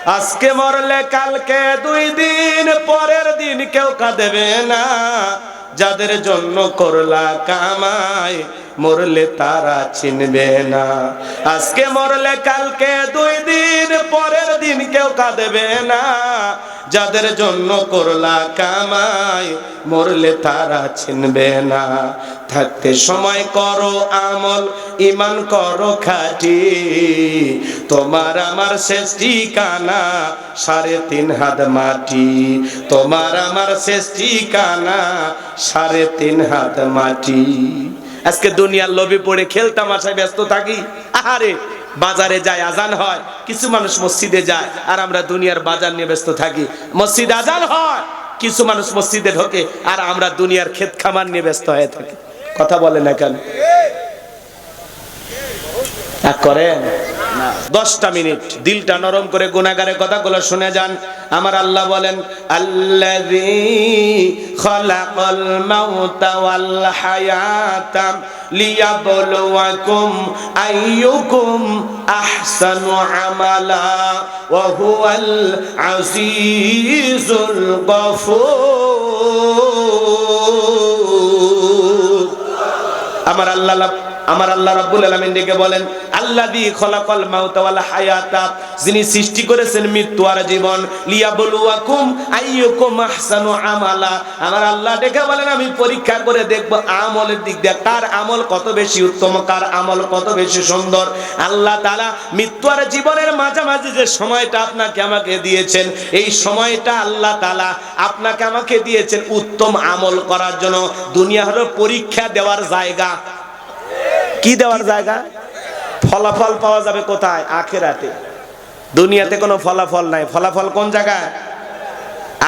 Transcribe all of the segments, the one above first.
আজকে মরলে কালকে 2 দিন পরের দিন কেউ কাঁদেবে না। যাদের জন্য করলা কামাই মরলে তারা চিনবে না। আজকে মরলে কালকে 2 দিন পরের দিন কেউ কাঁদেবে না। যাদের জন্য করলা কামাই মরলে তারা চিনবে না। থাকতে সময় করো আমল, ঈমান করো খাঁটি। তোমার আমার শেষ ঠিকানা 3.5 হাত মাটি। তোমার আমার শেষ ঠিকানা 3.5 হাত মাটি। আজকে দুনিয়ার লোভে পড়ে খেলতামাশায় ব্যস্ত থাকি। আরে বাজারে যায়, আজান হয়, কিছু মানুষ মসজিদে যায়, আর আমরা দুনিয়ার বাজার নিয়ে ব্যস্ত থাকি। মসজিদে আজান হয়, কিছু মানুষ মসজিদে ঢোকে, আর আমরা দুনিয়ার ক্ষেত খামার নিয়ে ব্যস্ত হয়ে থাকি। কথা বলে না কেন? করেন 10টা মিনিট দিলটা নরম করে গুনাহগারের কথাগুলো শুনে যান। আমার আল্লাহ বলেন, আল্লাযী খালাকাল মাউতা ওয়াল হায়াতা লিয়াবলুয়াকুম আইয়ুকুম আহসানু আমালা ওয়া হুয়াল আজিজুল গফুর। আমার আল্লাহ রাব্বুল আলামিন ডেকে বলেন, আল্লাযী খলাকাল মাউতা ওয়াল হায়াতা, যিনি সৃষ্টি করেছেন মৃত্যু আর জীবন, লিয়াবলুয়াকুম আইয়ুকুম আহসানু আমালা। আমার আল্লাহ ডেকে বলেন, আমি পরীক্ষা করে দেখব আমলের দিক দিয়ে কার আমল কত বেশি উত্তম, কার আমল কত বেশি সুন্দর। আল্লাহ তাআলা মৃত্যু আর জীবনের মাঝামাঝি যে সময়টা আপনাকে আমাকে দিয়েছেন, এই সময়টা আল্লাহ তাআলা আপনাকে আমাকে দিয়েছেন উত্তম আমল করার জন্য। দুনিয়া হলো পরীক্ষা দেওয়ার জায়গা। কি দেওয়ার জায়গা? ফলাফল পাওয়া যাবে কোথায়? আখিরাতে। দুনিয়াতে কোনো ফলাফল নাই। ফলাফল কোন জায়গায়?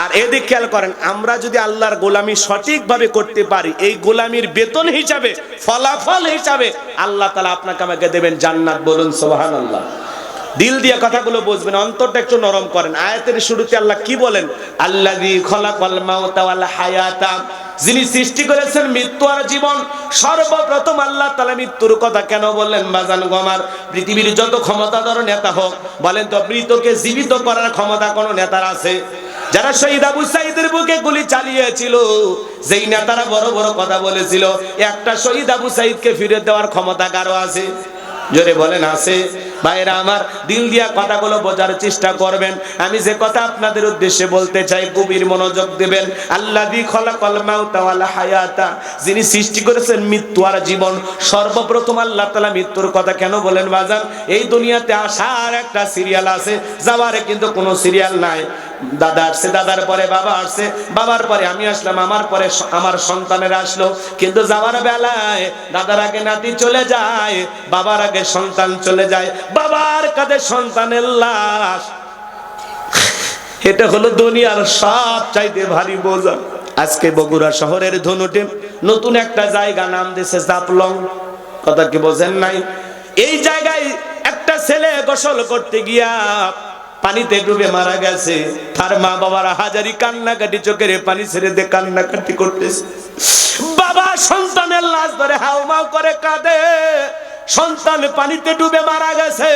আর এদিক খেয়াল করেন, আমরা যদি আল্লাহর গোলামি সঠিকভাবে করতে পারি, এই গোলামির বেতন হিসাবে, ফলাফল হিসাবে আল্লাহ তাআলা আপনাকে আমাকে দেবেন জান্নাত। বলুন সুবহানাল্লাহ। দিল দিয়ে কথাগুলো বুঝবেন, অন্তরটা একটু নরম করেন। আয়াতের শুরুতে আল্লাহ কি বলেন? আল্লাযী খলাকাল মাউতা ওয়াল হায়াতা, যিনি সৃষ্টি করেছেন মৃত্যু আর জীবন। সর্বপ্রথম আল্লাহ তাআলা মৃত্যুর কথা কেন বললেন? বাজান গো আমার, পৃথিবীর যত ক্ষমতাধর নেতা হোক, বলেন তো মৃতকে জীবিত করার ক্ষমতা কোন নেতার আছে? যারা শহীদ আবু সাঈদের বুকে গুলি চালিয়েছিল, যেই নেতারা বড় বড় কথা বলেছিল, একটা শহীদ আবু সাঈদকে ফিরে দেওয়ার ক্ষমতা কারো আছে? জোরে বলেন আছে? ভাইরা আমার, দিল দিয়া কথাগুলো বোঝার চেষ্টা করবেন। আমি যে কথা আপনাদের উদ্দেশ্যে বলতে চাই, গভীর মনোযোগ দেবেন। আল্লাযী খলাকাল মাউতা ওয়াল হায়াতা, যিনি সৃষ্টি করেছেন মৃত্যু আর জীবন। সর্বপ্রথম আল্লাহ তাআলা মৃত্যুর কথা কেন বলেন বাজান? এই দুনিয়াতে আসার একটা সিরিয়াল আছে, যাওয়ার কিন্তু কোনো সিরিয়াল নাই। দাদা আসছে, দাদার পরে বাবা আসছে, বাবার পরে আমি আসলাম, আমার পরে আমার সন্তানেরা আসলো। কিন্তু যাওয়ার বেলায় দাদার আগে নাতি চলে যায়, বাবার আগে সন্তান চলে যায়, বাবার কাঁধে সন্তানের লাশ। এটা হলো দুনিয়ার সব চাইতে ভারী বোঝা। আজকে বগুড়া শহরের ধনুটে নতুন একটা জায়গা নাম দিয়েছে জাফলং। কথা কি বোঝেন নাই? এই জায়গায় একটা ছেলে গোসল করতে গিয়া পানিতে ডুবে মারা গেছে। তার মা বাবারা হাজারি কান্নাকাটি, চোখের পানি ছেড়ে দিয়ে কান্নাকাটি করতেছে। বাবা সন্তানের লাশ ধরে হাউমাউ করে কাঁদে, সন্তান পানিতে ডুবে মারা গেছে।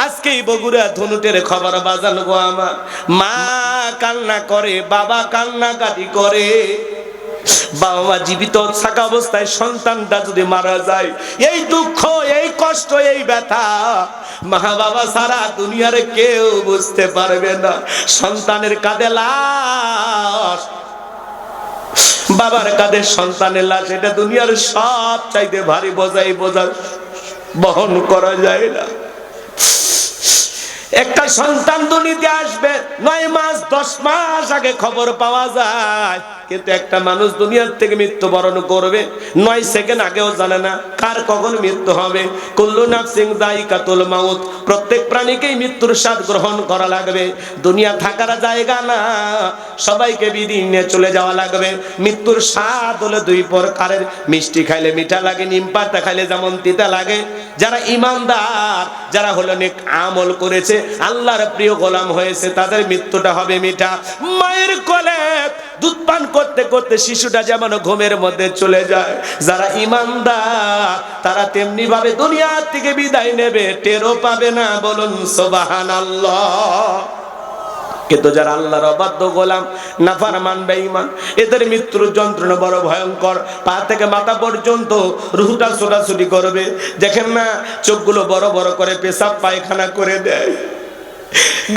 আজকেই বগুড়া ধনুটের খবর বাজান গো আমার। মা কান্না করে, বাবা কান্নাকাটি করে। বাবা মা জীবিত থাকা অবস্থায় সন্তানটা যদি মারা যায়, এই দুঃখ, এই কষ্ট, এই ব্যথা মা বাবা সারা দুনিয়ার কেউ বুঝতে পারবে না। সন্তানের কাঁধে লাশ, বাবার কাঁধে সন্তানের লাশ, এটা দুনিয়ার সব চাইতে ভারী বোঝা। এই বোঝা বহন করা যায় না। একটা সন্তান দুনিয়াতে আসবে 9 মাস 10 মাস আগে খবর পাওয়া যায়, কিন্তু একটা মানুষ দুনিয়ার থেকে মৃত্যুবরণ করবে 9 সেকেন্ড আগেও জানে না কার কখন মৃত্যু হবে। কুল্লু নাফসিন যায়িকাতুল মাউত, প্রত্যেক প্রাণীকেই মৃত্যুর স্বাদ গ্রহণ করা লাগবে। দুনিয়া থাকার জায়গা না, সবাইকে বিদিন নিয়ে চলে যাওয়া লাগবে। মৃত্যুর স্বাদ হলো 2 প্রকারের, মিষ্টি খাইলে মিঠা লাগে, নিম পাতা খাইলে যেমন তিতা লাগে। যারা ঈমানদার, যারা হলো নেক আমল করেছে, আল্লাহর প্রিয় গোলাম হয়েছে, তাদের মৃত্যুটা হবে মিঠা। মায়ের কোলে দুধ পান করতে করতে শিশুটা যেমন ঘুমের মধ্যে চলে যায়, যারা ঈমানদার তারা তেমনি ভাবে দুনিয়া থেকে বিদায় নেবে, টেরও পাবে না। বলুন সুবহানাল্লাহ। কিন্তু যারা আল্লাহর অবাধ্য গোলাম, নাফরমান বেঈমান, এদের মৃত্যুর যন্ত্রণা বড় ভয়ঙ্কর। পা থেকে মাথা পর্যন্ত রুহটা ছোটাছুটি করবে। দেখেন না, চোখগুলো বড় বড় করে পেশাব পায়খানা করে দেয়,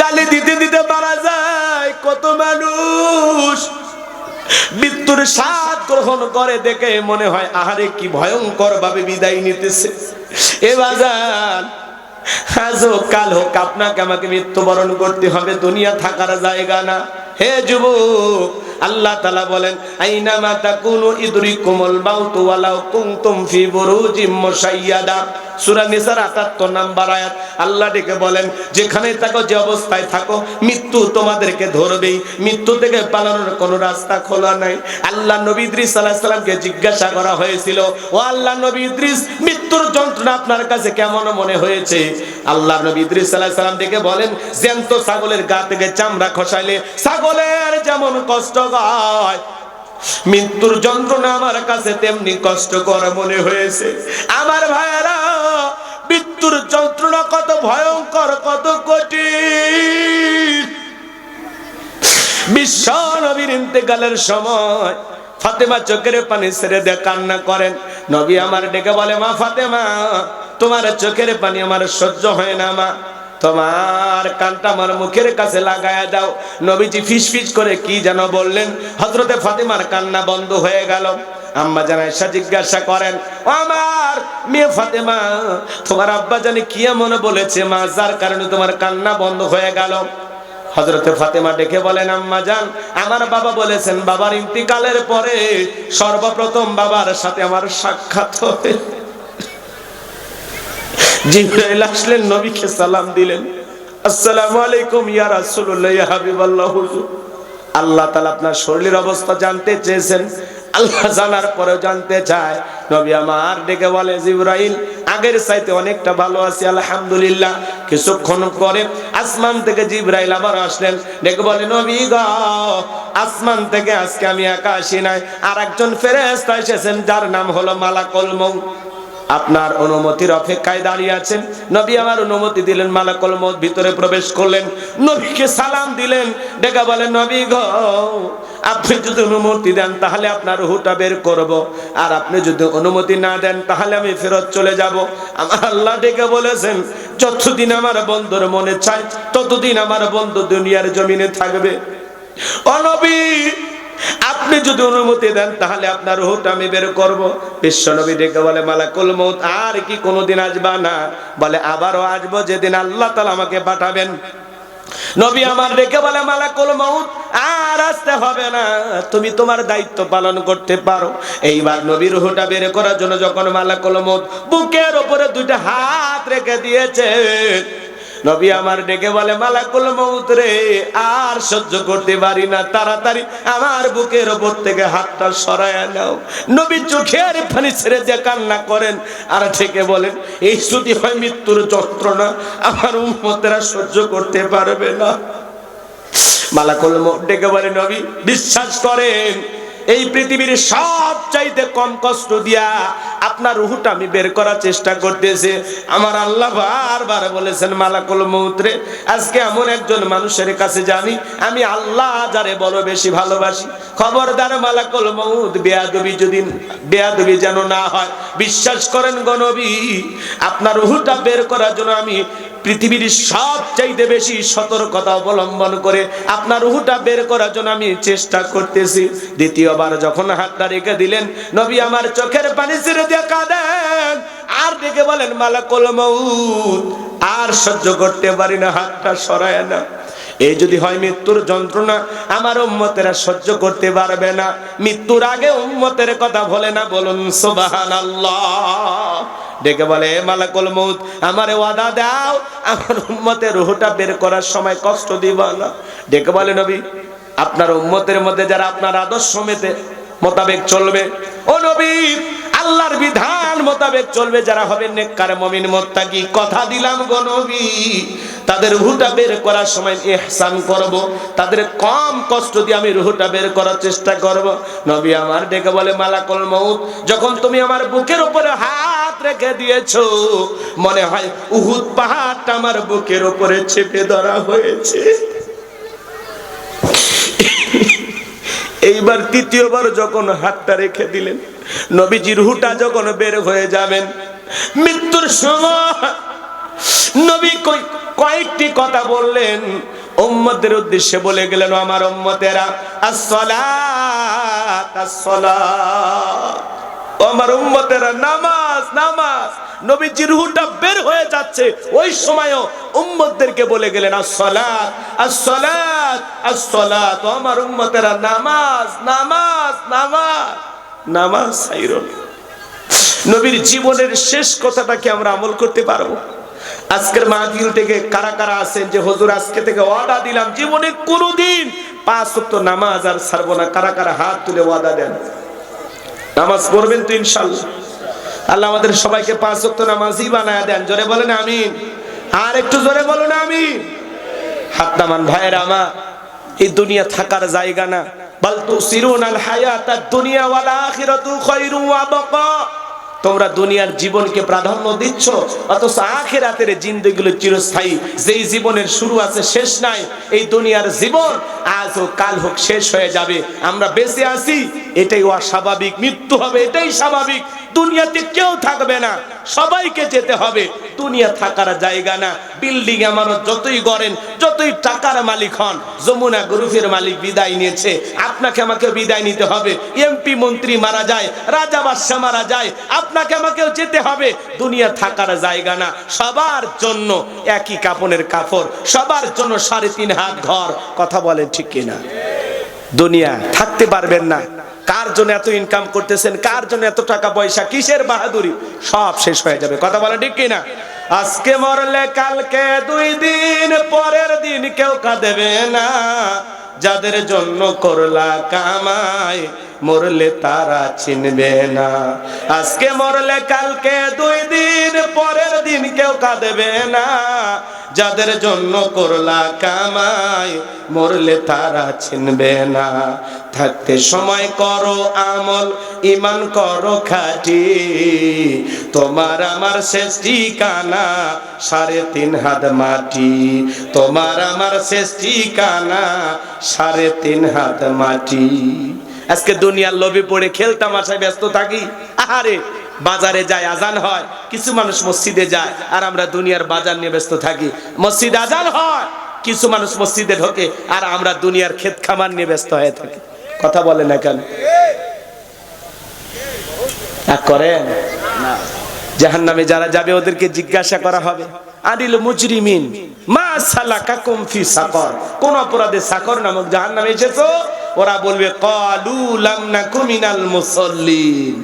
গালি দিতে দিতে মারা যায়। কত মানুষ মৃত্যুর স্বাদ গ্রহণ করে দেখে মনে হয় আহারে কি ভয়ঙ্কর ভাবে বিদায় নিতেছে। এ বাজার, আজ হোক কাল হোক আপনাকে আমাকে মৃত্যুবরণ করতে হবে, দুনিয়া থাকার জায়গা না। হে যুবক, আল্লাহ তাআলা বলেন আইনামা তাকুনু ইদরিকুমুল মাউতু ওয়ালাউ কুনতুম ফি বুরুজিম মুশাইয়াদা। সূরা নিসার ৭৮ নম্বর আয়াত। আল্লাহ ডেকে বলেন যেখানে থাকো, যে অবস্থায় থাকো, মৃত্যু তোমাদেরকে ধরবেই। মৃত্যু থেকে পালানোর কোনো রাস্তা খোলা নাই। আল্লাহ নবী ইদ্রিস আলাইহিস সালামকে জিজ্ঞাসা করা হয়েছিল, ও আল্লাহ নবী ইদ্রিস, মৃত্যুর যন্ত্রণা আপনার কাছে কেমন মনে হয়েছে? আল্লাহ নবী ইদ্রিস আলাইহিস সালাম ডেকে বলেন জ্যান্ত ছাগলের গা থেকে চামড়া খসাইলে ছাগলের যেমন কষ্ট হয়, মৃত্যুর যন্ত্রণা আমার কাছে তেমনি কষ্টকর মনে হয়েছে। আমার ভাইয়েরা, মৃত্যুর যন্ত্রণা কত ভয়ঙ্কর, কত কঠিন। বিশ্ব নবীর ইন্তেকালের সময় ফাতেমা চোখের পানি ছেড়ে দিয়ে কান্না করেন। নবী আমার ডেকে বলে, মা ফাতেমা, তোমার চোখের পানি আমার সহ্য হয় না মা, তোমার কানটা আমার মুখের কাছে লাগায়া দাও। নবীজি ফিসফিস করে কি যেন বললেন, হযরতে ফাতেমার কান্না বন্ধ হয়ে গেল। আম্মা জান আয়েশা জিজ্ঞাসা করেন, ও আমার মেয়ে ফাতেমা, তোমার আব্বা জানি কি এমন বলেছে মা, যার কারণে তোমার কান্না বন্ধ হয়ে গেল? হযরতে ফাতেমা ডেকে বলেন, আম্মা জান, আমার বাবা বলেছেন বাবার ইন্তিকালের পরে সর্বপ্রথম বাবার সাথে আমার সাক্ষাৎ হবে। জিবরাইল আসলেন, নবীকে সালাম দিলেন, আসসালামু আলাইকুম ইয়া রাসূলুল্লাহ, ইয়া হাবিবাল্লাহ হুজুর। আল্লাহ তাআলা আপনার শরীরের অবস্থা জানতে চেয়েছেন। আল্লাহ জানার পরেও জানতে চায়। নবী আমার ডেকে বলে, জিবরাইল, আগের চাইতে অনেকটা ভালো আছি আলহামদুলিল্লাহ। কিছুক্ষণ পরে আসমান থেকে জিবরাইল আবার আসলেন, ডেকে বলে, নবী গো, আসমান থেকে আজকে আমি একা আসি নাই, আর একজন ফেরেশতা এসেছেন যার নাম হলো মালাকুল মউত। আপনার অনুমতির অপেক্ষায় দাঁড়িয়ে আছেন। নবী আমার অনুমতি দিলেন, মালাকুল মউত ভিতরে প্রবেশ করলেন, নবীকে সালাম দিলেন, ডেকে বলেন, নবী গো, আপনি যদি অনুমতি দেন তাহলে আপনার রূহটা বের করব, আর আপনি যদি অনুমতি না দেন তাহলে আমি ফেরত চলে যাব। আমার আল্লাহ ডেকে বলেছেন, যতদিন আমার বন্ধুর মনে চায় ততদিন আমার বন্ধু দুনিয়ার জমিনে থাকবে। ও নবী, আপনি যদি অনুমতি দেন তাহলে আপনার রূহটা আমি বের করব। বিশ্ব নবী ডেকে বলে, মালাকুল মউত আর কি কোনোদিন আসবা না? বলে, আবারও আসবো, যেদিন আল্লাহ তাআলা আমাকে পাঠাবেন। নবী আমার ডেকে বলে, মালাকুল মউত আর আসতে হবে না, তুমি তোমার দায়িত্ব পালন করতে পারো। এইবার নবীর রূহটা বের করার জন্য যখন মালাকুল মউত বুকের উপরে দুইটা হাত রেখে দিয়েছে, নবী আমার ডেকে বলে, মালাকুল মউত রে, আর সহ্য করতে পারি না, তাড়াতাড়ি আমার বুকের উপর থেকে হাতটা সরায়া নাও। নবী চোখের পানি ছেড়ে দিয়ে কান্না করেন, আর ডেকে বলেন, এই যদি হয় মৃত্যুর যন্ত্রণা, আমার উম্মতেরা সহ্য করতে পারবে না। মালাকুল মউত ডেকে বলে, নবী বিশ্বাস করেন, এই পৃথিবীর সবচাইতে কম কষ্ট দিয়া আপনার রূহটা আমি বের করার চেষ্টা করতেছি। আমার আল্লাহ বারবার বলেছেন, মালাকুল মউত রে, আজকে এমন একজন মানুষের কাছে জানি আমি আল্লাহ যারে বড় বেশি ভালোবাসি, খবরদার মালাকুল মউত বেয়াদবি যেন না হয়। বিশ্বাস করেন গো নবী, আপনার রূহটা বের করার জন্য আমি পৃথিবীর সবচাইতে বেশি সতর্কতা অবলম্বন করে আপনার রূহটা বের করার জন্য আমি চেষ্টা করতেছি। দ্বিতীয়বার যখন হাতটা রেখে দিলেন, নবী আমার চোখের পানি ছেড়ে দিয়ে কাঁদেন, আর ডেকে বলেন, মালাকুল মউত আর সহ্য করতে পারি না, হাতটা সরায় না। এই যদি হয় মৃত্যুর যন্ত্রণা, আমার উম্মতেরা সহ্য করতে পারবে না। মৃত্যুর আগে উম্মতের কথা বলে না, বলুন সুবহানাল্লাহ। ডেকে বলে, মালাকুল মউত আমারে ওয়াদা দাও, আমার উম্মতের রূহটা বের করার সময় কষ্ট দিবা না। ডেকে বলে, নবী আপনার উম্মতের মধ্যে যারা আপনার আদর্শ মোতাবেক চলবে, ও নবী আল্লাহর বিধান মোতাবেক চলবে, যারা হবে নেককার মুমিন মুত্তাকি, কথা দিলাম গো নবী, তাদের রূহটা বের করার সময় ইহসান করব, তাদের কম কষ্ট দিয়ে আমি রূহটা বের করার চেষ্টা করব। নবী আমার ডেকে বলে, মালাকুল মউত যখন তুমি আমার বুকের উপরে হাত রেখে দিয়েছো, মনে হয় উহুদ পাহাড়টা আমার বুকের উপরে চেপে ধরা হয়েছে। এইবার তৃতীয়বার যখন হাতটা রেখে দিলেন, নবীজির রূহটা যখন বের হয়ে যাবেন মৃত্যুর সময়, নবী কয়েকটি কথা বললেন, উম্মতের উদ্দেশ্যে বলে গেলেন, আমার উম্মতেরা আসসালাত আসসালাত, আমার উম্মতেরা নামাজ নামাজ। নবীজির রূহটা বের হয়ে যাচ্ছে, ওই সময়ও উম্মতদেরকে বলে গেলেন আসসালাত আসসালাত আসসালাত, আমার উম্মতেরা নামাজ নামাজ নামাজ নামাজ ছাইরো না। নবীর জীবনের শেষ কথাটা কি আমরা আমল করতে পারবো? আজকের মাহফিল থেকে কারা কারা আছেন যে হুজুর আজকে থেকে ওয়াদা দিলাম জীবনে কোনোদিন 5 ওয়াক্ত নামাজ আর ছাড়বো না? কারা কারা হাত তুলে ওয়াদা দেন? নামাজ পড়বেন তো ইনশাআল্লাহ? আল্লাহ আমাদের সবাইকে 5 ওয়াক্ত নামাজই বানায় দেন। জোরে বলেন আমিন। আর একটু জোরে বলুন আমিন। হাত নামান ভাইরা আমার, এই দুনিয়া থাকার জায়গা না। বাল তুসিরুনাল হায়াতাদ দুনিয়া ওয়াল আখিরাতু খায়রু ওয়া বাকা। তোমরা দুনিয়ার জীবনকে প্রাধান্য দিচ্ছ, অথচ আখিরাতের জিন্দেগিগুলো চিরস্থায়ী। যেই জীবনের শুরু আছে শেষ নাই, এই দুনিয়ার জীবন আজ হোক কাল হোক শেষ হয়ে যাবে। আমরা বেঁচে আছি এটাই অস্বাভাবিক, মৃত্যু হবে এটাই স্বাভাবিক। দুনিয়াতে কেউ থাকবে না, সবাইকে যেতে হবে। দুনিয়া থাকার জায়গা না। বিল্ডিং আমার যতই গড়েন, যতই টাকার মালিক হন, যমুনা গ্রুপের মালিক বিদায় নিয়েছে, আপনাকে আমাকে বিদায় নিতে হবে। এমপি মন্ত্রী মারা যায়, রাজা বাদশা মারা যায়, আপনাকে আমাকেও যেতে হবে। দুনিয়া থাকার জায়গা না। সবার জন্য একই কাপড়ের কাপড়, সবার জন্য 3.5 হাত ঘর। কথা বলেন ঠিক কিনা? দুনিয়া থাকতে পারবেন না। কার জন্য এত ইনকাম করতেছেন, কার জন্য এত টাকা পয়সা, কিসের বাহাদুরি, সব শেষ হয়ে যাবে। কথা বলেন ঠিক কিনা? আজকে মরলে কালকে 2 দিন, পরের দিন কেউ কাঁদেবে না। যাদের জন্য করলা কামাই, মরলে তারা চিনবে না। আজকে মরলে কালকে 2 দিন, পরের দিন কেউ কাঁদেবে না। যাদের জন্য করলা কামাই, মরলে তারা চিনবে না। থাকতে সময় করো আমল, ঈমান করো খাঁটি, তোমার আমার শেষ ঠিকানা 3.5 হাত মাটি। তোমার আমার শেষ ঠিকানা 3.5 হাত মাটি। আজকে দুনিয়ার লোভে পড়ে খেলতামাশায় ব্যস্ত থাকি। আহারে, বাজারে যায় আজান হয়, কিছু মানুষ মসজিদে যায়, আর আমরা দুনিয়ার বাজার নিয়ে ব্যস্ত থাকি। মসজিদ আজান হয়, কিছু মানুষ মসজিদে ঢোকে, আর আমরা দুনিয়ার ক্ষেত খামার নিয়ে ব্যস্ত হয়ে থাকি। কথা বলে না কেন? করেন না। জাহান্নামে যারা যাবে ওদেরকে জিজ্ঞাসা করা হবে, আদিল মুজরিমিন মা সালাকাকুম ফি সাকর, কোন অপরাধে সাকর নামক জাহান্নামে এসেছো? ওরা বলবে ক্বালু লাম নাকু মিনাল মুসাল্লিন,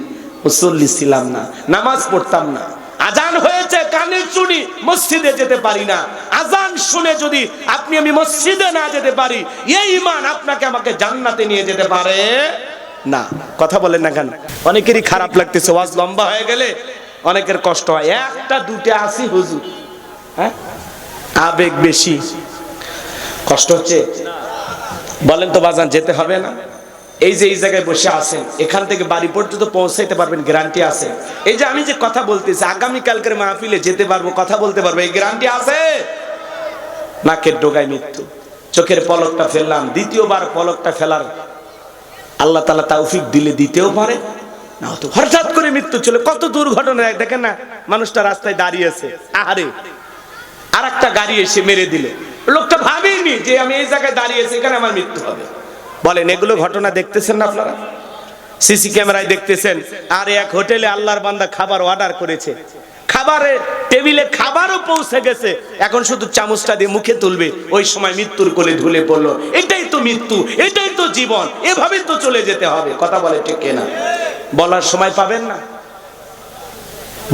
মুসল্লি ছিলাম না, নামাজ পড়তাম না। আজান হয়েছে কানে শুনি, মসজিদে যেতে পারি না। আজান শুনে যদি আপনি আমি মসজিদে না যেতে পারি, এই ঈমান আপনাকে আমাকে জান্নাতে নিয়ে যেতে পারে না। কথা বলেন না কেন? অনেকেরই খারাপ লাগতেছে, ওয়াজ লম্বা হয়ে গেলে অনেকের কষ্ট হয়। 1টা 2টা আসি হুজুর, হ্যাঁ আবেগ বেশি, কষ্ট হচ্ছে। বলেন তো বাজান, যেতে হবে না? এই যে এই জায়গায় বসে আছেন, এখান থেকে বাড়ি পর্যন্ত পৌঁছাইতে পারবেন, গ্যারান্টি আছে? এই যে আমি যে কথা বলতেছি, আগামী কালকের মাহফিলে যেতে পারবো, কথা বলতে পারবো, এই গ্যারান্টি আছে? নাকের ডোগায় মৃত্যু, চোখের পলকটা ফেললাম, দ্বিতীয়বার পলকটা ফেলার আল্লাহ তাআলা তৌফিক দিলে দিতেও পারে, না তো হঠাৎ করে মৃত্যু চলে। কত দুর্ঘটনা দেখেন না, মানুষটা রাস্তায় দাঁড়িয়ে আছে, আহারে আর একটা গাড়ি এসে মেরে দিল, লোকটা ভাবেনি যে আমি এই জায়গায় দাঁড়িয়েছি, এখানে আমার মৃত্যু হবে। বলেন, এগুলো ঘটনা দেখতেছেন না আপনারা? সিসি ক্যামেরায় দেখতেছেন। আর এক হোটেলে আল্লাহর বান্দা খাবার অর্ডার করেছে, খাবারের টেবিলে খাবারও পৌঁছে গেছে, এখন শুধু চামচটা দিয়ে মুখে তুলবে, ওই সময় মৃত্যুর কোলে ঢুলে পড়লো। এটাই তো মৃত্যু, এটাই তো জীবন, এভাবে তো চলে যেতে হবে। কথা বলে ঠিক কিনা? বলার সময় পাবেন না,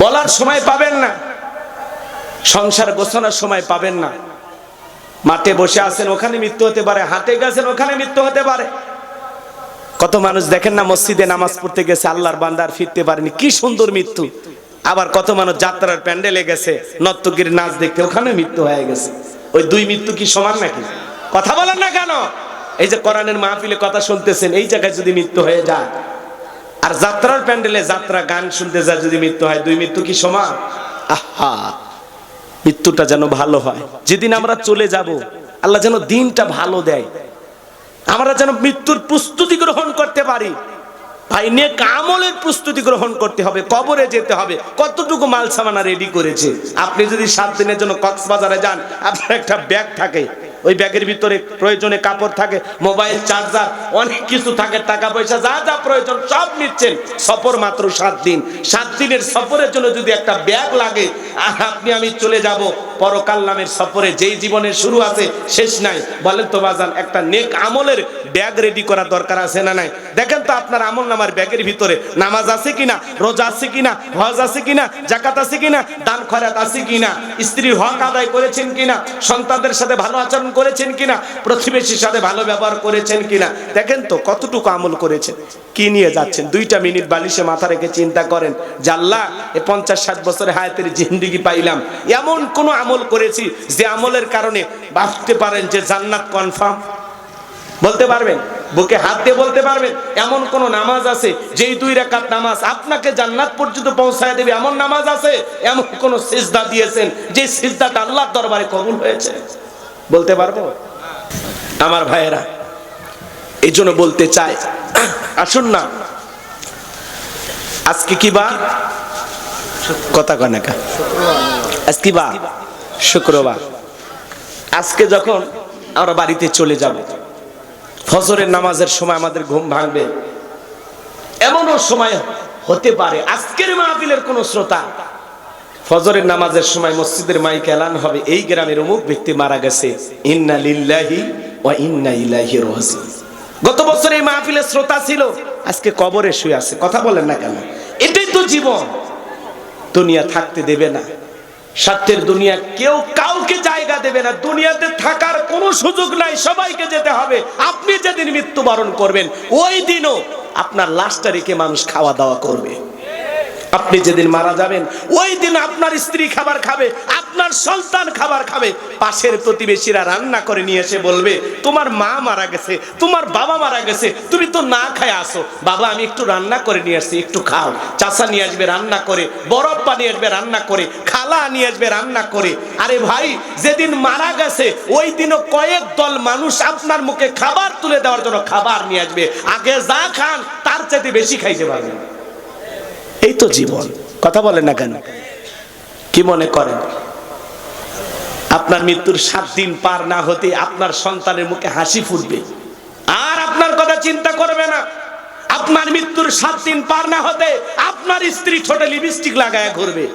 বলার সময় পাবেন না, সংসার গোছানোর সময় পাবেন না। মাঠে বসে আছেন, ওখানে মৃত্যু হতে পারে, হাটে গেছেন, ওখানে মৃত্যু হতে পারে। কত মানুষ দেখেন না, মসজিদে নামাজ পড়তে গেছে, আল্লাহর বান্দার ফিরতে পারেনি, কি সুন্দর মৃত্যু। আবার কত মানুষ যাত্রার প্যান্ডেলে গেছে, নর্তকীর নাচ দেখতে, ওখানে মৃত্যু হয়ে গেছে। ওই 2 মৃত্যু কি সমান নাকি? কথা বলেন না কেন? এই যে কোরআনের মাহফিলে কথা শুনতেছেন, এই জায়গায় যদি মৃত্যু হয়ে যায়, আর যাত্রার প্যান্ডেলে যাত্রা গান শুনতে যায় যদি মৃত্যু হয়, 2 মৃত্যু কি সমান? আহা, মৃত্যুটা যেন ভালো হয়। যেদিন আমরা চলে যাব, আল্লাহ যেন দিনটা ভালো দেয়। আমরা যেন মৃত্যুর প্রস্তুতি গ্রহণ করতে পারি। ভাই নেক আমলের প্রস্তুতি গ্রহণ করতে হবে, কবরে যেতে হবে। কতটুকু মাল সামানা রেডি করেছে? আপনি যদি 7 দিনের জন্য কক্সবাজারে যান, আপনার একটা ব্যাগ থাকে, ওই ব্যাগের ভিতরে প্রয়োজনে কাপড় থাকে, মোবাইল, চার্জার, অনেক কিছু থাকে, টাকা পয়সা যা যা প্রয়োজন সব নিচ্ছেন। সফর মাত্র 7 দিন। 7 দিনের সফরের জন্য যদি একটা ব্যাগ লাগে, আর আপনি আমি চলে যাব পরকাল নামের সফরে, যেই জীবনের শুরু আছে শেষ নাই। বলেন তো বাজান, একটা নেক আমলের ব্যাগ রেডি করা দরকার আছে না নাই? দেখেন তো আপনার আমল নামার ব্যাগের ভিতরে নামাজ আছে কিনা, রোজা আছে কিনা, হজ আছে কিনা, যাকাত আছে কিনা, দান খয়রাত আছে কিনা, স্ত্রীর হক আদায় করেছেন কিনা, সন্তানদের সাথে ভালো আচরণ করেছেন কিনা, প্রতিবেশীর সাথে ভালো ব্যবহার করেছেন কিনা। দেখেন তো কতটুকু আমল করেছেন। কি নিয়ে যাচ্ছেন? 2টা মিনিট বালিশে মাথা রেখে চিন্তা করেন যে আল্লাহ, এই 50-60 বছরের হায়াতের জিন্দেগি পাইলাম, এমন কোন আমল করেছি যে আমলের কারণে ভাবতে পারেন যে জান্নাত কনফার্ম? বলতে পারবেন? বুকে হাত দিয়ে বলতে পারবেন এমন কোন নামাজ আছে যেই 2 রাকাত নামাজ আপনাকে জান্নাত পর্যন্ত পৌঁছায় দেবে? এমন নামাজ আছে? এমন কোন সিজদা দিয়েছেন যে সিজদাটা আল্লাহর দরবারে কবুল হয়েছে? বলতে পারবো? আমার ভাইয়েরা, এই জন্য বলতে চাই, আসুন না, আজকে কি বার? কথা কয় না, আজকে বার শুক্রবার। আজকে যখন আমরা বাড়িতে চলে যাব, ফজরের নামাজের সময় আমাদের ঘুম ভাঙবে, এমনও সময় হতে পারে আজকের মাহফিলের কোন শ্রোতা ফজরের নামাজের সময় মসজিদের মাইকে এলান হবে, এই গ্রামের অমুক ব্যক্তি মারা গেছে, ইন্না লিল্লাহি ওয়া ইন্না ইলাইহি রাজিউন। গত বছর এই মাহফিলের শ্রোতা ছিল, আজকে কবরে শুয়ে আছে। কথা বলেন না কেন? এটাই তো জীবন। দুনিয়া থাকতে দেবে না, স্বার্থের দুনিয়া কেউ কাউকে জায়গা দেবে না। দুনিয়াতে থাকার কোনো সুযোগ নাই, সবাইকে যেতে হবে। আপনি যেদিন মৃত্যুবরণ করবেন, ওই দিনও আপনার লাশটা রেখে মানুষ খাওয়া দাওয়া করবে। আপনি যেদিন মারা যাবেন, ওই দিন আপনার স্ত্রী খাবার খাবে, আপনার সন্তান খাবার খাবে। পাশের প্রতিবেশীরা রান্না করে নিয়ে এসে বলবে, তোমার মা মারা গেছে, তোমার বাবা মারা গেছে, তুমি তো না খায় আসো। বাবা, আমি একটু রান্না করে নিয়ে আসছি, একটু খাও। চাচা নিয়ে আসবে রান্না করে, বরফ নিয়ে আসবে রান্না করে, খালা নিয়ে আসবে রান্না করে। আরে ভাই, যেদিন মারা গেছে ওই দিনও কয়েক দল মানুষ আপনার মুখে খাবার তুলে দেওয়ার জন্য খাবার নিয়ে আসবে। আগে যা খান তার চাইতে বেশি খাইতে পারবেন। এই তো জীবন। কথা বলেন না কেন? কি মনে করেন আপনার মৃত্যুর 7 দিন পার না হতে আপনার সন্তানের মুখে হাসি ফুটবে আর আপনার কথা চিন্তা করবে না? আপনার মৃত্যুর 7 দিন পার না হতে আপনার স্ত্রী ঠোঁটে লিপস্টিক লাগায় ঘুরবে।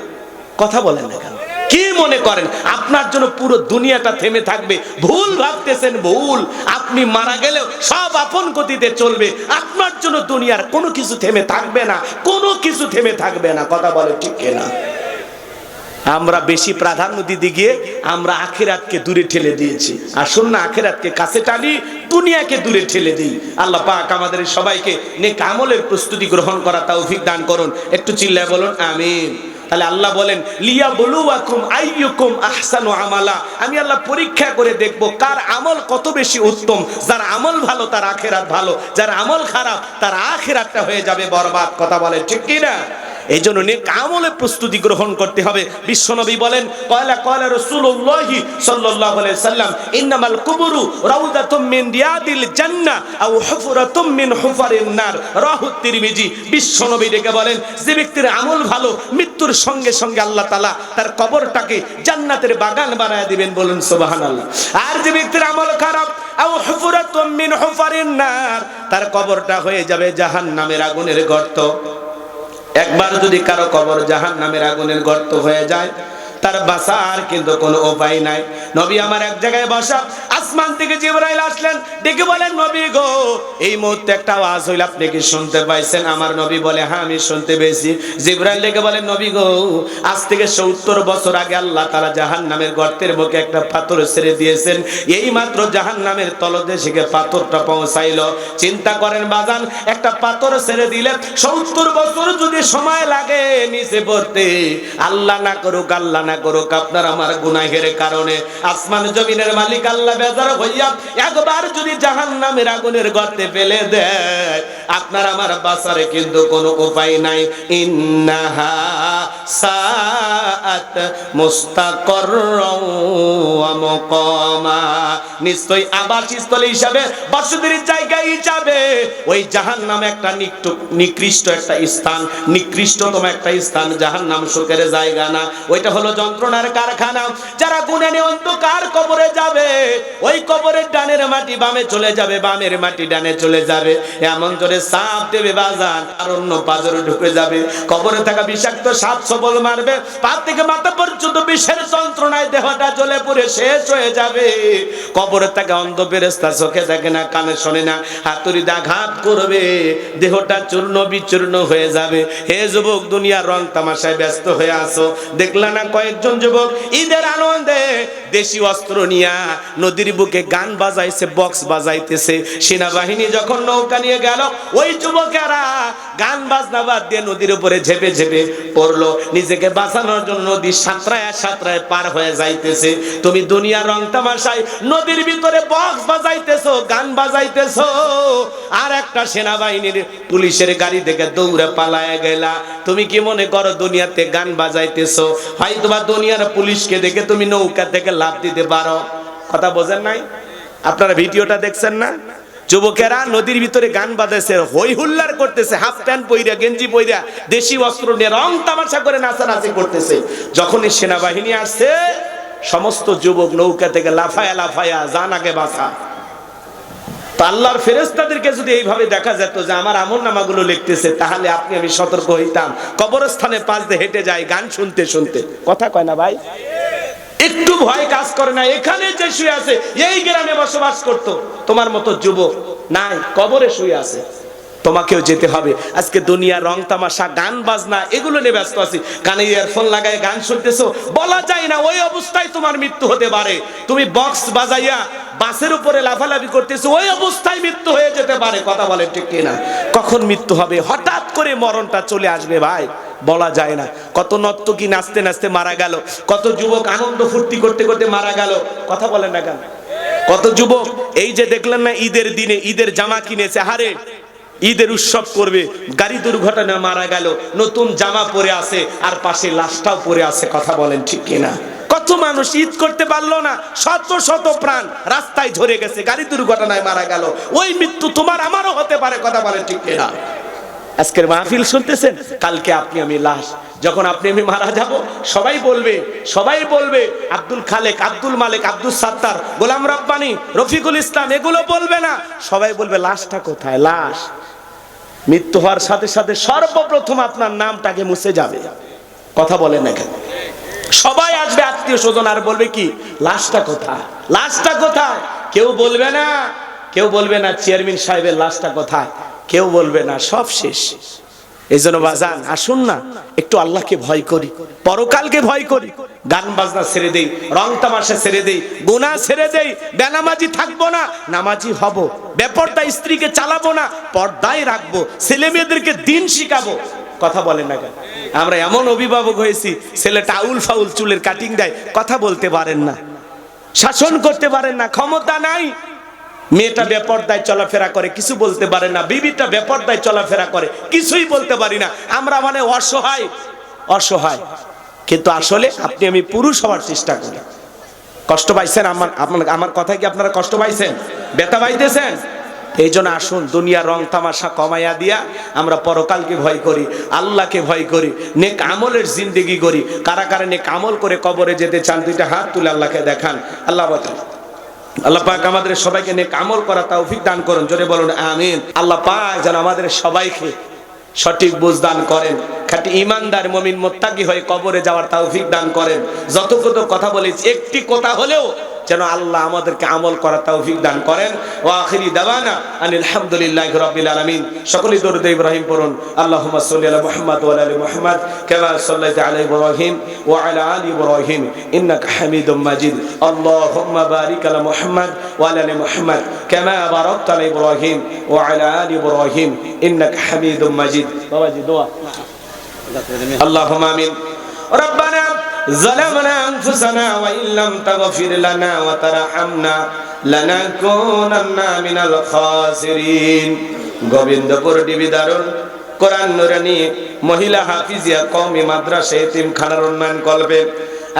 কথা বলেন না কেন? কি মনে করেন আপনার জন্য পুরো দুনিয়াটা থেমে থাকবে? ভুল ভাবতেছেন, ভুল। আপনি মারা গেলেও সব আপন গতিতে চলবে, আপনার জন্য দুনিয়ার কোনো কিছু থেমে থাকবে না, কোনো কিছু থেমে থাকবে না। কথা বলে ঠিক না? আমরা বেশি প্রাধান্য দিতে গিয়ে আমরা আখিরাতকে দূরে ঠেলে দিয়েছি। আসুন না, আখিরাতকে কাছে টানি, দুনিয়াকে দূরে ঠেলে দিই। আল্লাহ পাক আমাদের সবাইকে নেক আমলের প্রস্তুতি গ্রহণ করা তৌফিক দান করুন। একটু চিল্লায় বলুন আমিন। তাহলে আল্লাহ বলেন, লিয়াবলুয়াকুম আইয়ুকুম আহসানু আমালা। আমি আল্লাহ পরীক্ষা করে দেখব কার আমল কত বেশি উত্তম। যার আমল ভালো তার আখিরাত ভালো, যার আমল খারাপ তার আখিরাতটা হয়ে যাবে বরবাদ। কথা বলে ঠিক কি না? এই জন্য নেক আমলে প্রস্তুতি গ্রহণ করতে হবে। বিশ্বনবী বলেন, ক্বালা রাসূলুল্লাহ সাল্লাল্লাহু আলাইহি সাল্লাম, ইন্নামাল কুবুরু রাউদাতুম মিন রিয়াদিল জান্নাহ আও হুফরাতুম মিন হুফারিন নার। রাহু তিরমিজি। বিশ্বনবী ডেকে বলেন, যে ব্যক্তির আমল ভালো, মৃত্যুর সঙ্গে সঙ্গে আল্লাহ তাআলা তার কবরটাকে জান্নাতের বাগান বানায় দিবেন। বলুন সুবহানাল্লাহ। আর যে ব্যক্তির আমল খারাপ, আও হুফরাতুম মিন হুফারিন নার, তার কবরটা হয়ে যাবে জাহান্নামের আগুনের গর্ত। একবার যদি কারো কবর জাহান্নামের আগুনের গর্ত হয়ে যায়, তার বাঁচার কিন্তু কোনো উপায় নাই। নবী আমার এক জায়গায় বসা, আসমান থেকে জিবরাইল আসলেন, ডেকে বলেন, নবী গো, এই মুহূর্তে একটা আওয়াজ হইল, আপনি কি শুনতে পাইছেন? আমার নবী বলে, হ্যাঁ আমি শুনতে পেয়েছি। জিবরাইল ডেকে বলেন, নবী গো, আজ থেকে 70 বছর আগে আল্লাহ তাআলা জাহান্নামের গর্তের মুখে একটা পাথর ছেড়ে দিয়েছেন। এই মাত্র জাহান্নামের তলদেশে পাথরটা পৌঁছাইলো। চিন্তা করেন বাজান, একটা পাথর ছেড়ে দিলে 70 বছর যদি সময় লাগে নিচে পড়তে, আল্লাহ না করুক, আল্লাহ না করুক, আপনার আমার গুনাহের কারণে আসমান জমিনের মালিক আল্লাহ বেজার গুনাহগার হইয়া একবার যদি জাহান্নামের আগুনের গর্তে ফেলে দেয়, আপনার আমার বাঁচারে কিন্তু কোনো উপায় নাই। ইন্নাহা সাআত মুস্তাকাররাও ওয়া মুকামা, নিশ্চয়ই আবাসস্থল হিসাবে, বসতির জায়গা হিসাবে ওই জাহান্নাম একটা নিকৃষ্ট একটা স্থান, নিকৃষ্টতম একটা স্থান। জাহান্নাম সুখের জায়গা না, ওইটা হলো যন্ত্রণার কারখানা। যারা গুনাহে অন্ধকার কবরে যাবে, ওই কবরের ডানের মাটি বামে চলে যাবে, বামের মাটি ডানে চলে যাবে, এমন জোরে সাপ দেবে বাজান, আর অন্য পাজরে ঢুকে যাবে। কবরে থাকা বিষাক্ত সাপ সবল মারবে, পা থেকে মাথা পর্যন্ত বিষের যন্ত্রণায় দেহটা জ্বলে পুড়ে শেষ হয়ে যাবে। কবরে থাকা অন্ধ ফেরেশতা চোখে দেখে না, কানে শোনে না, হাতুড়িতে আঘাত করবে, দেহটা চূর্ণ বিচূর্ণ হয়ে যাবে। হে যুবক, দুনিয়ার রং তামাশায় ব্যস্ত হয়ে আসো। দেখলা না কয়েকজন যুবক ঈদের আনন্দে দেশি অস্ত্র নিয়া নদীর বুকে গান বাজাইছে, বক্স বাজাইতেছে। সেনাবাহিনী যখন নৌকা নিয়ে গেল, ওই যুবকেরা গান বাজনা বাদ দিয়ে নদীর উপরে ঝেপে ঝেপে পড়লো, নিজেকে বাঁচানোর জন্য নদী সাঁতরায় সাঁতরায় পার হয়ে যাইতেছে। তুমি দুনিয়ার রং তামাশায় নদীর ভিতরে বক্স বাজাইতেছো, গান বাজাইতেছো, আর একটা সেনাবাহিনীর পুলিশের গাড়ি থেকে দৌড়ে পালায় গেলা। তুমি কি মনে করো দুনিয়াতে গান বাজাইতেছো? হয়তো বা দুনিয়ার পুলিশকে দেখে তুমি নৌকা থেকে লাফ দিতে পারো। কথা বোঝেন নাই? আপনারা ভিডিওটা দেখছেন না? যুবকেরা নদীর ভিতরে গান বাজাইছে, হই হুল্লার করতেছে, হাফ প্যান্ট পইরা, গেঞ্জি পইরা, দেশি অস্ত্র নিয়ে রং তামাশা করে নাচানাচি করতেছে। যখনই সেনাবাহিনী আসছে, সমস্ত যুবক নৌকা থেকে লাফায়া লাফায়া জান আগে বাঁচা। আল্লাহর ফেরেশতাদেরকে যদি এইভাবে দেখা যেত যে আমার আমলনামাগুলো লিখতেছে, তাহলে আপনি আমি সতর্ক হইতাম। কবরস্থানে পাশ দিয়ে হেঁটে যায় গান শুনতে শুনতে। কথা কয় না ভাই? একটু ভয় কাজ করে না? এখানে যে শুয়ে আছে, এই গ্রামে বসবাস করত, তোমার মতো যুবক নাই, কবরে শুয়ে আছে। তোমাকেও যেতে হবে। আজকে দুনিয়া রং তামাশা, গান বাজনা, এগুলো নিয়ে ব্যস্ত আছি। কানে ইয়ারফোন লাগায় গান শুনতেছো, বলা যায় না ওই অবস্থায় তোমার মৃত্যু হতে পারে। তুমি বক্স বাজাইয়া বাসের উপরে লাফালাফি করতেছো, ওই অবস্থায় মৃত্যু হয়ে যেতে পারে। কথা বলে ঠিক কিনা? কখন মৃত্যু হবে? হঠাৎ করে মরণটা চলে আসবে ভাই, বলা যায় না। কত নর্তকী নাচতে নাচতে মারা গেল, কত যুবক আনন্দ ফুর্তি করতে করতে মারা গেল। কথা বলেন না কেন? কত যুবক এই যে দেখলেন না, ঈদের দিনে ঈদের জামা কিনেছে, হারে ঈদের উৎসব করবে, গাড়ি দুর্ঘটনায় মারা গেল, নতুন জামা পরে আছে, আর পাশে লাশটাও পরে আছে। কথা বলেন ঠিক কিনা? কত মানুষ ঈদ করতে পারলো না, শত শত প্রাণ রাস্তায় ঝরে গেছে, গাড়ি দুর্ঘটনায় মারা গেল। ওই মৃত্যু তোমার আমারও হতে পারে। কথা বলেন ঠিক কিনা? আজকের মাহফিল শুনতেছেন, কালকে আপনি আমি লাশ। যখন আপনি আমি মারা যাব, সবাই বলবে আব্দুল খালেক, আব্দুল মালিক, আব্দুল সাত্তার, গোলাম রব্বানি, রফিকুল ইসলাম, এগুলো বলবে না। সবাই বলবে লাশটা কোথায়? লাশ। মৃত্যু হওয়ার সাথে সাথে সর্বপ্রথম আপনার নামটাকে মুছে যাবে। কথা বলেন না কেন? সবাই আসবে, আত্মীয় স্বজন, আর বলবে কি লাশটা কোথায়? লাশটা কোথায়? কেউ বলবে না, কেউ বলবে না চেয়ারম্যান সাহেবের লাশটা কোথায়, কেউ বলবে না। সব শেষ। এই জন্য বাজান, আসুন না একটু আল্লাহকে ভয় করি, পরকালকে ভয় করি, গান বাজনা ছেড়ে দেই, রং তামাশা ছেড়ে দেই, গুনাহ ছেড়ে দেই, বেনামাজি থাকবো না, নামাজি হব, বেপরদা স্ত্রীকে চালাবো না, পর্দায় রাখবো, ছেলে মেয়েদেরকে দিন শিখাবো। কথা বলেন না কেন? আমরা এমন অভিভাবক হয়েছি, ছেলেটা আউল ফাউল চুলের কাটিং দেয়, কথা বলতে পারেন না, শাসন করতে পারেন না, ক্ষমতা নাই। মেয়েটা বেপরদায় চলাফেরা করে, কিছু বলতে পারে না। বিবিটা বেপরদায় চলাফেরা করে, কিছুই বলতে পারি না। আমরা মানে অসহায়, অসহায়। কিন্তু আসলে আপনি আমি পুরুষ হওয়ার চেষ্টা করি। কষ্ট পাইছেন? আমার কথা কি আপনারা কষ্ট পাইছেন? ব্যথা পাইতেছেন? এই জন্য আসুন, দুনিয়ার রং তামাশা কমাইয়া দিয়া আমরা পরকালকে ভয় করি, আল্লাহকে ভয় করি, নেক আমলের জিন্দেগি করি। কারা কারা নেক আমল করে কবরে যেতে চান, দুইটা হাত তুলে আল্লাহকে দেখান। আল্লাহ আল্লাহ পাক আমাদের সবাইকে নেক আমল করা তৌফিক দান করুন। জোরে বলুন আমিন। আল্লাহ পাক যেন আমাদের সবাইকে সঠিক বুঝ দান করেন, খাঁটি ঈমানদার মুমিন মুত্তাকি হয়ে কবরে যাওয়ার তৌফিক দান করেন। যতক্ষণ কথা বলেছি, একটি কথা হলেও যেন আল্লাহ আমাদেরকে আমল করার তৌফিক দান করেন। ওয়া আখিরি দাওয়ানা আনিল হামদুলিল্লাহি রাব্বিল আলামিন। সকলেই দরুদ ইব্রাহিম পড়ুন। আল্লাহুম্মা সাল্লি আলা মুহাম্মাদ ওয়া আলা আলি মুহাম্মাদ কামা সাল্লাইতা আলা ইব্রাহিম ওয়া আলা আলি ইব্রাহিম ইন্নাকা হামিদুম মাজিদ। আল্লাহুম্মা বারিক আলা মুহাম্মাদ ওয়া আলা আলি মুহাম্মাদ কামা বারাকতা আলা ইব্রাহিম ওয়া আলা আলি ইব্রাহিম ইন্নাকা হামিদুম মাজিদ। বাবাজি দোয়া। আল্লাহুম্মা আমিন। ربنا ظلمنا أنفسنا وإن لم تغفر لنا وترحمنا লানাকুনান্না মিনাল খাসিরিন। গোবিন্দপুর ডিবি দারুল কোরআন নুরানী মহিলা হাফিজিয়া কওমি মাদ্রাসা এতিমখানার উন্নয়ন কল্পে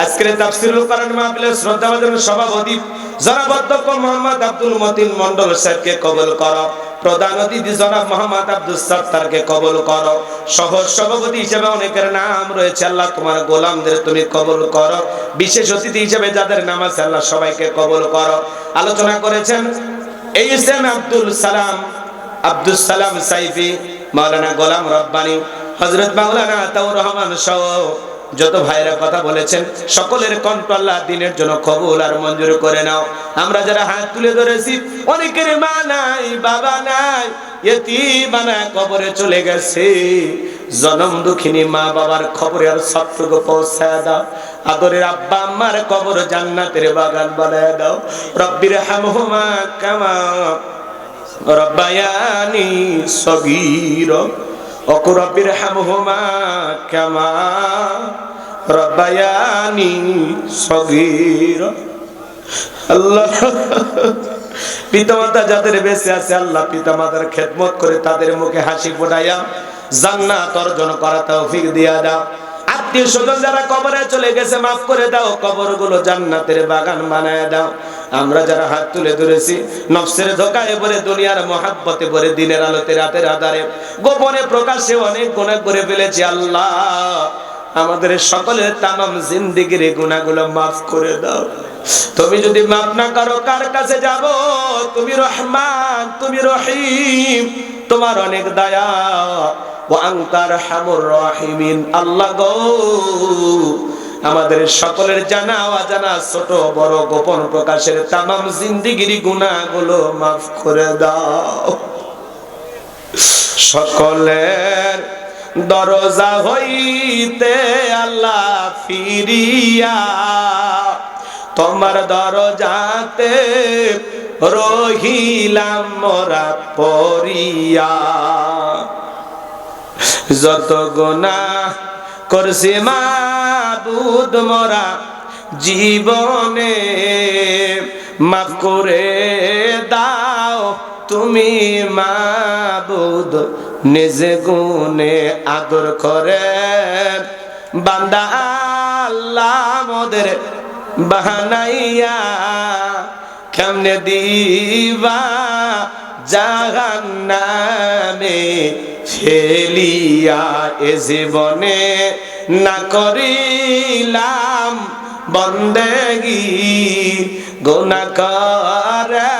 আজকের তাফসীরুল কোরআন মাহফিলের শ্রদ্ধাভাজন সভাপতি জনাব অধ্যক্ষ মোহাম্মদ আব্দুল মতিন মন্ডল সাহেবকে কবুল করো। প্রধান অতিথি জনাব মোহাম্মদ আব্দুল সাত্তারকে কবুল করো। সহ সভাপতি হিসেবে অনেকের নাম রয়েছে, আল্লাহ তোমার গোলামদের তুমি কবুল করো। বিশেষ অতিথি হিসেবে যাদের নাম আছে আল্লাহ সবাইকে কবুল করো। আলোচনা করেছেন এইচএম আব্দুল সালাম সাইফি, মাওলানা গোলাম রব্বানী, হযরত মাওলানা আতাউর রহমান সহ যত ভাইরা কথা বলেছেন সকলের কণ্ঠ আল্লাহ দিনের জন্য কবুল আর মঞ্জুর করে নাও। আমরা যারা হাত তুলে ধরেছি অনেকের মা নাই, বাবা নাই, ইতিমানা কবরে চলে গেছে। জনম দুঃখিনী মা বাবার খবরে আর সবটুকু পৌঁছায় দাও। আদরের আব্বা আম্মার কবর জান্নাতের বাগান বানায় দাও। রব্বির হামহুমা কামা রব্বায়ানি সগীরা ওয়া রব্বির হামহুমা কামা রব্বায়ানি সগীরা। আল্লাহ পিতামাতা যাদের বেঁচে আছে আল্লাহ পিতামাতার খেদমত করে তাদের মুখে হাসি ফোটাইয়া জান্নাত অর্জন করা তৌফিক দিয়া দাও। আত্মীয় স্বজন যারা কবরে চলে গেছে মাফ করে দাও, কবরগুলো জান্নাতের বাগান বানায় দাও। আমরা যারা হাত তুলে ধরেছি নফসের ধোঁকায় পড়ে দুনিয়ার মহাব্বতে পড়ে দিনের আলোতে রাতের আধারে গোপনে প্রকাশ্যে অনেক গুনাহ করে ফেলেছি। আল্লাহ আমাদের সকলের তামাম জিন্দেগির গুনাহগুলো মাফ করে দাও। তুমি যদি মাফ না করো কার কাছে যাব? তুমি রহমান, তুমি রহিম, তোমার অনেক দয়া। ওয়া আনতা আরহামুর রাহিমিন। আল্লাহ গো আমাদের সকলের জানা অজানা ছোট বড় গোপন প্রকাশের তামাম জিন্দেগির গুনাহগুলো মাফ করে দাও। সকলের দরজা হইতে আল্লাহ ফিরিয়া তোমার দরজাতে রহিলাম মোরা পড়িয়া। যত গুনাহ করছি মাবুদ মোরা জীবনে মাফ করে দাও তুমি মাবুদ। নিজে গুনে আদর করে বান্দা আল্লাহ মোদের বাহানাইয়া কেমনে দিবা জাহান্নামে ফেলিয়া। এ জীবনে না করিলাম বন্দেগি গুনাহ করে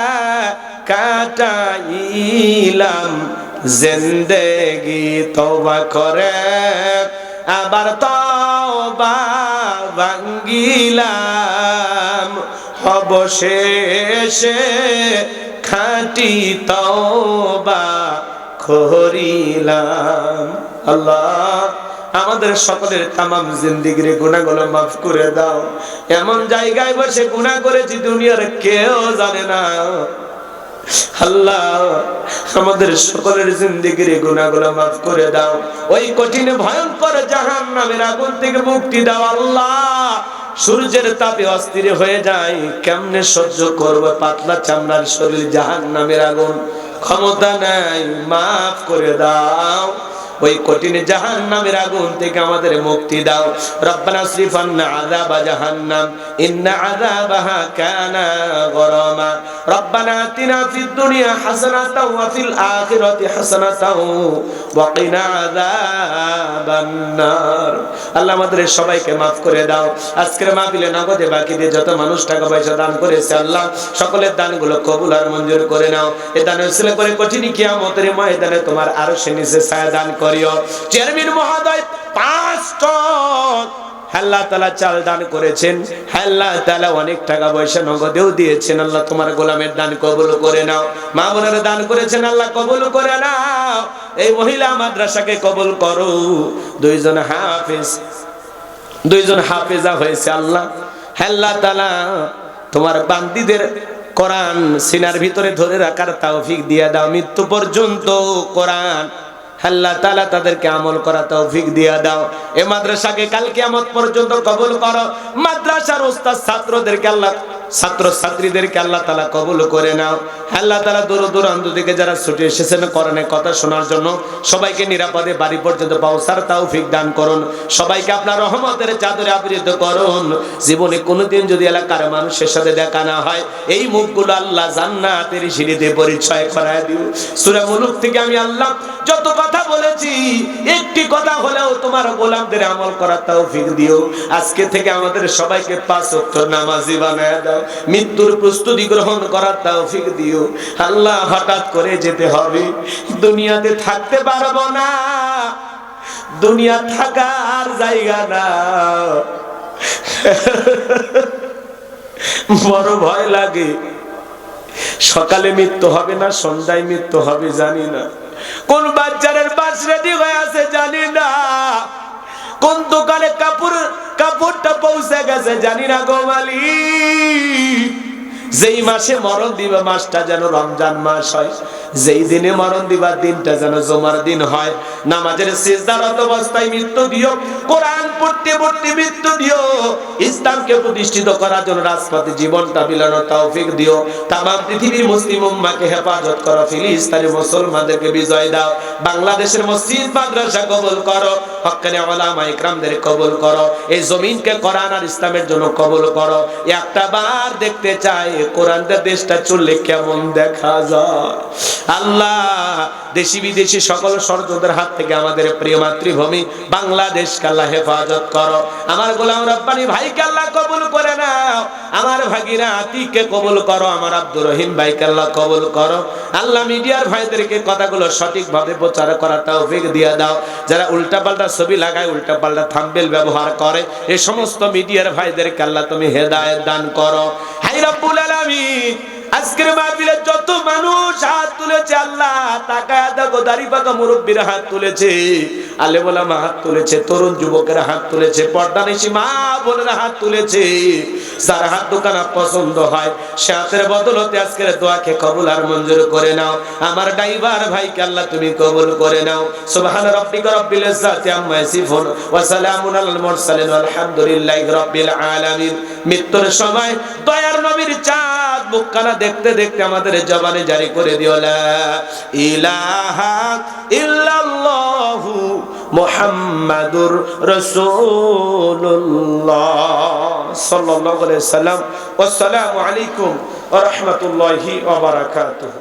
কাটাইলাম জিন্দেগি। তওবা করে আবার তওবা ভাঙ্গিলাম অবশেষে খাঁটি তওবা করিলাম। আল্লাহ আমাদের সকলের তামাম জিন্দেগির গুনাহগুলো মাফ করে দাও। এমন জায়গায় বসে গুনাহ করেছি দুনিয়ার কেউ জানে না। আল্লাহ আমাদের সকলের জিন্দেগির গুনাহগুলো মাফ করে দাও। ওই কঠিন ভয়ঙ্কর জাহান্নামের আগুন থেকে মুক্তি দাও। আল্লাহ সূর্যের তাপে অস্থির হয়ে যায়, কেমনে সহ্য করব পাতলা চামড়ার শরীর জাহান্নামের আগুন, ক্ষমতা নাই, মাফ করে দাও। ওই কঠিন জাহান্নামের আগুন থেকে আমাদের মুক্তি দাও। রব্বানা আসরিফ আন্না আযাবা জাহান্নাম ইন্না আযাবাহা কানা গরামা। রব্বানা আতিনা ফিদ দুনিয়া হাসানাতাও ওয়া ফিল আখিরাতি হাসানাতাও ওয়া কিনা আযাবান নার। আল্লাহ আমাদের সবাইকে maaf করে দাও। আজকের মাহফিলে নগদে বাকি দিয়ে যত মানুষ টাকা পয়সা দান করেছে আল্লাহ সকলের দানগুলো কবুল আর মঞ্জুর করে নাও। এই দানের উসিলা করে কঠিন কিয়ামতের ময়দানে তোমার আরশের নিচে ছায়া দান করিও। চেয়ারম্যান মহোদয় 5 টন আল্লাহ তাআলা চাল দান করেছেন, আল্লাহ তাআলা অনেক টাকা পয়সা নগদেও দিয়েছেন। আল্লাহ তোমার গোলামের দান কবুল করে নাও। মা বোনেরা দান করেছেন আল্লাহ কবুল করে নাও। এই মহিলা মাদ্রাসাকে কবুল করো। দুইজন হাফেজা হয়েছে আল্লাহ। আল্লাহ তাআলা তোমার বান্দীদের কোরআন সিনার ভিতরে ধরে রাখার তৌফিক দিয়ে দাও। মৃত্যু পর্যন্ত কোরআন আল্লাহ তাআলা তাদেরকে আমল করা তৌফিক দিয়ে দাও। এই মাদ্রাসাকে কাল কিয়ামত পর্যন্ত কবুল করো। মাদ্রাসার উস্তাদ ছাত্রদেরকে আল্লাহ ছাত্র ছাত্রীদেরকে আল্লাহ তাআলা কবুল করে নাও। আল্লাহ তাআলা দূর দূরান্ত থেকে যারা ছুটে এসেছেন কোরআনের কথা শোনার জন্য, সবাইকে নিরাপদে বাড়ি পর্যন্ত পৌঁছার তৌফিক দান করুন। সবাইকে আপনার রহমতের চাদরে আবৃত করুন। জীবনে কোনোদিন যদি এলাকার মানুষের সাথে দেখা না হয়, এই মুখগুলো আল্লাহ জান্নাতের সিঁড়িতে পরিচয় করায় দিও। সূরা মুলুক থেকে আমি আল্লাহ যত কথা বলেছি, একটি কথা হলেও তোমার গোলামদের আমল করার তৌফিক দিও। আজকে থেকে আমাদের সবাইকে 5 ওয়াক্ত নামাজি বানায় দাও। মৃত্যুর প্রস্তুতি গ্রহণ করার তৌফিক দিও। আল্লাহ, হঠাৎ করে যেতে হবে, দুনিয়াতে থাকতে পারবো না, দুনিয়া থাকার জায়গা না। বড় ভয় লাগে। সকালে মৃত্যু হবে না সন্ধ্যায় মৃত্যু হবে জানি না, কোন বাচ্চারের বাস রেডি হয়ে আছে জানি না, কোন দোকানে কাপড়টা পৌঁছে গেছে জানি না গো মালিক। যেই মাসে মরণ দিবা মাসটা যেন রমজান মাস হয়, যেই দিনে মরণ দিবা দিনটা যেন জুমার দিন হয়। নামাজের সিজদারত অবস্থায় মৃত্যু দিও, কোরআন পড়তে পড়তে মৃত্যু দিও, ইসলামকে প্রতিষ্ঠিত করার জন্য রাজপথে জীবনটা বিলানোর তৌফিক দিও। তামাম পৃথিবীর মুসলিম উম্মাহকে হেফাজত করো, ফিলিস্তিনের মুসলমানদেরকে বিজয় দাও, বাংলাদেশের মসজিদ মাদ্রাসা কবুল করো, হক্কানি উলামা ইকরামদের কবুল করো, এই জমিনকে কোরআন আর ইসলামের জন্য কবুল করো। একটা বার দেখতে চাই কোরআনটা দেশটা চললে কেমন দেখা যায়। আল্লাহ, দেশি বিদেশি সকল ষড়যন্ত্রের হাত থেকে আমাদের প্রিয় মাতৃভূমি বাংলাদেশকে আল্লাহ হেফাজত করো। আমার গোলাম রব্বানী ভাইকে আল্লাহ কবুল করে নাও, আমার ভাগিনা আতিককে কবুল করো, আমার আব্দুর রহিম ভাইকে আল্লাহ কবুল করো। আল্লাহ, মিডিয়ার ভাইদেরকে কথাগুলো সঠিকভাবে প্রচার করার তৌফিক দিয়ে দাও। যারা উল্টাপাল্টা ছবি লাগায়, উল্টাপাল্টা থাম্বনেল ব্যবহার করে, এই সমস্ত মিডিয়ার ভাইদেরকে আল্লাহ তুমি হেদায়েত দান করো। হাই রব্বুল আলামিন, আজকের মাহফিলে যত মানুষ হাত তুলেছে আল্লাহ, তাকায়া দেখো, দাড়ি পাকা মুরব্বীরা হাত তুলেছে, আলেম ওলামা হাত তুলেছে, তরুণ যুবকেরা হাত তুলেছে, পর্দানিশী মা বোনেরা হাত তুলেছে। যার হাত দোকানা পছন্দ হয় সে হাতের বদলতে আজকের দোয়াকে কবুল আর মঞ্জুর করে নাও। আমার ড্রাইভার ভাইকে আল্লাহ তুমি কবুল করে নাও। সুবহান রাব্বিকা রাব্বিল ইজ্জাতি আম্মা ইয়াসিফুন ওয়া সালামুন আলাল মুরসালিন আলহামদুলিল্লাহি রাব্বিল আলামিন। মৃত্যুর সময় দয়ার নবীর চাঁদ মুখখানা দেখতে দেখতে আমাদের জবানে জারি করে দিও, লা ইলাহা ইল্লাল্লাহু মুহাম্মাদুর রাসূলুল্লাহ সাল্লাল্লাহু আলাইহি ওয়াসাল্লাম। আসসালামু আলাইকুম ওয়া রাহমাতুল্লাহি ওয়া বারাকাতুহু।